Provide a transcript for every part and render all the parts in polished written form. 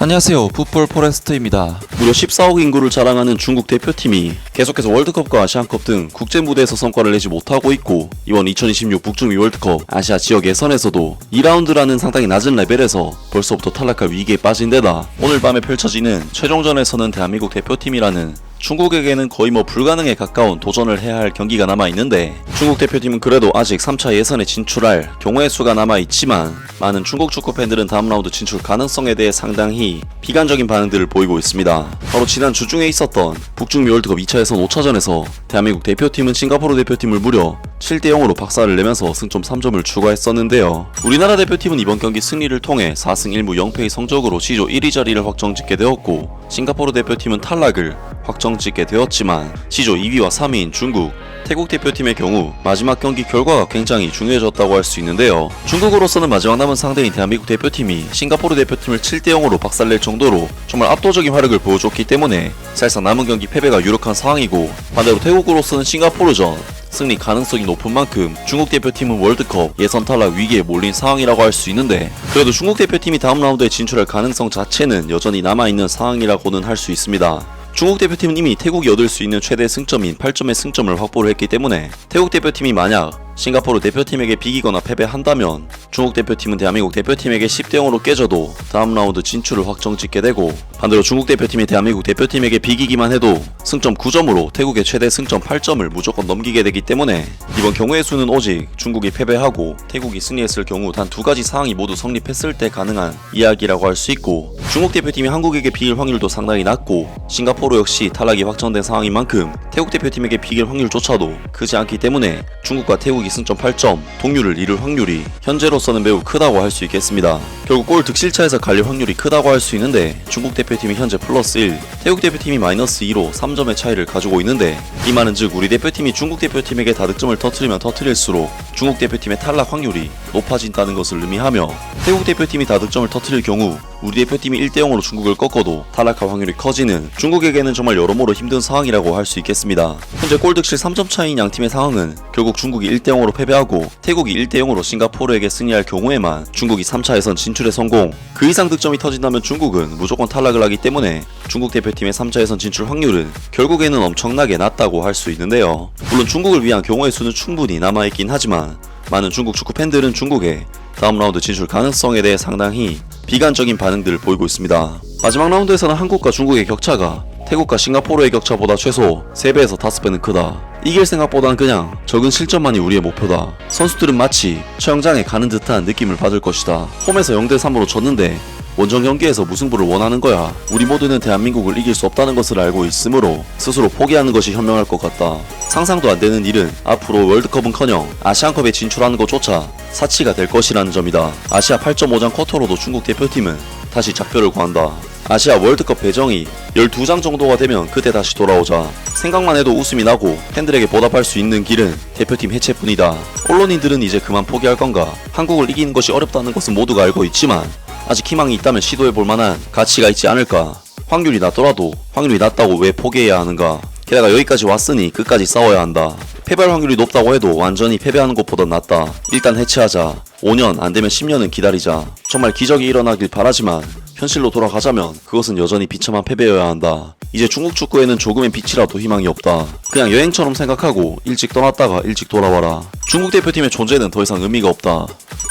안녕하세요, 풋볼 포레스트입니다. 무려 14억 인구를 자랑하는 중국 대표팀이 계속해서 월드컵과 아시안컵 등 국제 무대에서 성과를 내지 못하고 있고, 이번 2026 북중미 월드컵 아시아 지역 예선에서도 2라운드라는 상당히 낮은 레벨에서 벌써부터 탈락할 위기에 빠진 데다 오늘 밤에 펼쳐지는 최종전에서는 대한민국 대표팀이라는 중국에게는 거의 불가능에 가까운 도전을 해야 할 경기가 남아있는데, 중국 대표팀은 그래도 아직 3차 예선에 진출할 경우의 수가 남아있지만 많은 중국 축구 팬들은 다음 라운드 진출 가능성에 대해 상당히 비관적인 반응들을 보이고 있습니다. 바로 지난 주중에 있었던 북중미 월드컵 2차 예선 5차전에서 대한민국 대표팀은 싱가포르 대표팀을 무려 7대0으로 박살을 내면서 승점 3점을 추가했었는데요. 우리나라 대표팀은 이번 경기 승리를 통해 4승 1무 0패의 성적으로 C조 1위 자리를 확정짓게 되었고, 싱가포르 대표팀은 탈락을 확정짓게 되었지만 C조 2위와 3위인 중국, 태국 대표팀의 경우 마지막 경기 결과가 굉장히 중요해졌다고 할 수 있는데요. 중국으로서는 마지막 남은 상대인 대한민국 대표팀이 싱가포르 대표팀을 7대0으로 박살낼 정도로 정말 압도적인 활약을 보여줬기 때문에 사실상 남은 경기 패배가 유력한 상황이고, 반대로 태국으로서는 싱가포르전 승리 가능성이 높은 만큼 중국 대표팀은 월드컵 예선 탈락 위기에 몰린 상황이라고 할 수 있는데, 그래도 중국 대표팀이 다음 라운드에 진출할 가능성 자체는 여전히 남아있는 상황이라고는 할 수 있습니다. 중국 대표팀은 이미 태국이 얻을 수 있는 최대 승점인 8점의 승점을 확보를 했기 때문에 태국 대표팀이 만약 싱가포르 대표팀에게 비기거나 패배한다면 중국 대표팀은 대한민국 대표팀에게 10대0으로 깨져도 다음 라운드 진출을 확정짓게 되고, 반대로 중국 대표팀이 대한민국 대표팀에게 비기기만 해도 승점 9점으로 태국의 최대 승점 8점을 무조건 넘기게 되기 때문에 이번 경우의 수는 오직 중국이 패배하고 태국이 승리했을 경우 단 두 가지 상황이 모두 성립했을 때 가능한 이야기라고 할 수 있고, 중국 대표팀이 한국에게 비길 확률도 상당히 낮고 싱가포르 역시 탈락이 확정된 상황인 만큼 태국 대표팀에게 비길 확률조차도 크지 않기 때문에 중국과 태국이 승점 8점 동률을 이룰 확률이 현재로서는 매우 크다고 할 수 있겠습니다. 결국 골 득실차에서 갈릴 확률이 크다고 할 수 있는데, 중국 대표팀이 현재 플러스 1, 태국 대표팀이 마이너스 2로 3점의 차이를 가지고 있는데, 이 말은 즉 우리 대표팀이 중국 대표팀에게 다득점을 터뜨리면 터뜨릴수록 중국 대표팀의 탈락 확률이 높아진다는 것을 의미하며, 태국 대표팀이 다득점을 터뜨릴 경우 우리 대표팀이 1대0으로 중국을 꺾어도 탈락할 확률이 커지는 중국에게는 정말 여러모로 힘든 상황이라고 할 수 있겠습니다. 현재 골득실 3점 차이인 양팀의 상황은 결국 중국이 1대0으로 패배하고 태국이 1대0으로 싱가포르에게 승리할 경우에만 중국이 3차 예선 진출에 성공, 그 이상 득점이 터진다면 중국은 무조건 탈락을 하기 때문에 중국 대표팀의 3차 예선 진출 확률은 결국에는 엄청나게 낮다고 할 수 있는데요. 물론 중국을 위한 경우의 수는 충분히 남아있긴 하지만 많은 중국 축구 팬들은 중국의 다음 라운드 진출 가능성에 대해 상당히 비관적인 반응들을 보이고 있습니다. 마지막 라운드에서는 한국과 중국의 격차가 태국과 싱가포르의 격차보다 최소 3배에서 5배는 크다. 이길 생각보단 그냥 적은 실점만이 우리의 목표다. 선수들은 마치 처형장에 가는 듯한 느낌을 받을 것이다. 홈에서 0대3으로 졌는데 원정 경기에서 무승부를 원하는 거야. 우리 모두는 대한민국을 이길 수 없다는 것을 알고 있으므로 스스로 포기하는 것이 현명할 것 같다. 상상도 안 되는 일은 앞으로 월드컵은커녕 아시안컵에 진출하는 것조차 사치가 될 것이라는 점이다. 아시아 8.5장 쿼터로도 중국 대표팀은 다시 작별을 구한다. 아시아 월드컵 배정이 12장 정도가 되면 그때 다시 돌아오자. 생각만 해도 웃음이 나고 팬들에게 보답할 수 있는 길은 대표팀 해체뿐이다. 언론인들은 이제 그만 포기할 건가? 한국을 이기는 것이 어렵다는 것은 모두가 알고 있지만 아직 희망이 있다면 시도해볼 만한 가치가 있지 않을까? 확률이 낮더라도 확률이 낮다고 왜 포기해야 하는가? 게다가 여기까지 왔으니 끝까지 싸워야 한다. 패배할 확률이 높다고 해도 완전히 패배하는 것보다 낫다. 일단 해체하자. 5년 안되면 10년은 기다리자. 정말 기적이 일어나길 바라지만 현실로 돌아가자면 그것은 여전히 비참한 패배여야 한다. 이제 중국 축구에는 조금의 빛이라도 희망이 없다. 그냥 여행처럼 생각하고 일찍 떠났다가 일찍 돌아와라. 중국 대표팀의 존재는 더 이상 의미가 없다.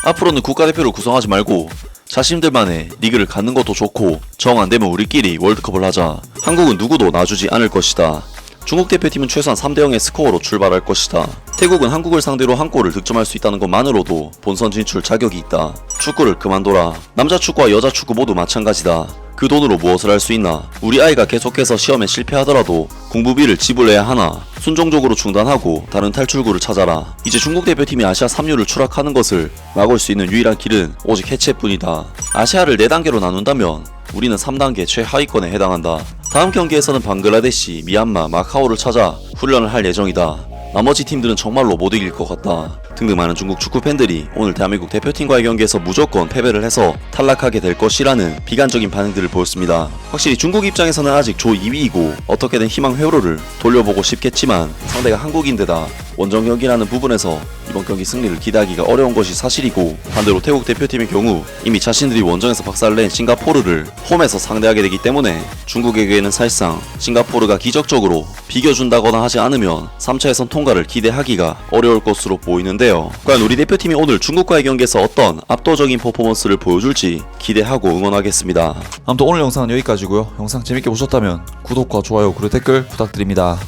앞으로는 국가대표를 구성하지 말고 자신들만의 리그를 갖는 것도 좋고, 정 안되면 우리끼리 월드컵을 하자. 한국은 누구도 놔주지 않을 것이다. 중국 대표팀은 최소한 3대0의 스코어로 출발할 것이다. 태국은 한국을 상대로 한 골을 득점할 수 있다는 것만으로도 본선 진출 자격이 있다. 축구를 그만둬라. 남자 축구와 여자 축구 모두 마찬가지다. 그 돈으로 무엇을 할 수 있나? 우리 아이가 계속해서 시험에 실패하더라도 공부비를 지불해야 하나? 순종적으로 중단하고 다른 탈출구를 찾아라. 이제 중국 대표팀이 아시아 3류를 추락하는 것을 막을 수 있는 유일한 길은 오직 해체뿐이다. 아시아를 4단계로 나눈다면 우리는 3단계 최하위권에 해당한다. 다음 경기에서는 방글라데시, 미얀마, 마카오를 찾아 훈련을 할 예정이다. 나머지 팀들은 정말로 못 이길 것 같다. 등등 많은 중국 축구 팬들이 오늘 대한민국 대표팀과의 경기에서 무조건 패배를 해서 탈락하게 될 것이라는 비관적인 반응들을 보였습니다. 확실히 중국 입장에서는 아직 조 2위이고 어떻게든 희망 회로를 돌려보고 싶겠지만 상대가 한국인데다 원정 경기라는 부분에서 이번 경기 승리를 기대하기가 어려운 것이 사실이고, 반대로 태국 대표팀의 경우 이미 자신들이 원정에서 박살을 낸 싱가포르를 홈에서 상대하게 되기 때문에 중국에게는 사실상 싱가포르가 기적적으로 비겨준다거나 하지 않으면 3차 예선 통과를 기대하기가 어려울 것으로 보이는데요. 과연 우리 대표팀이 오늘 중국과의 경기에서 어떤 압도적인 퍼포먼스를 보여줄지 기대하고 응원하겠습니다. 아무튼 오늘 영상은 여기까지고요. 영상 재밌게 보셨다면 구독과 좋아요 그리고 댓글 부탁드립니다.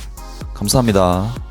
감사합니다.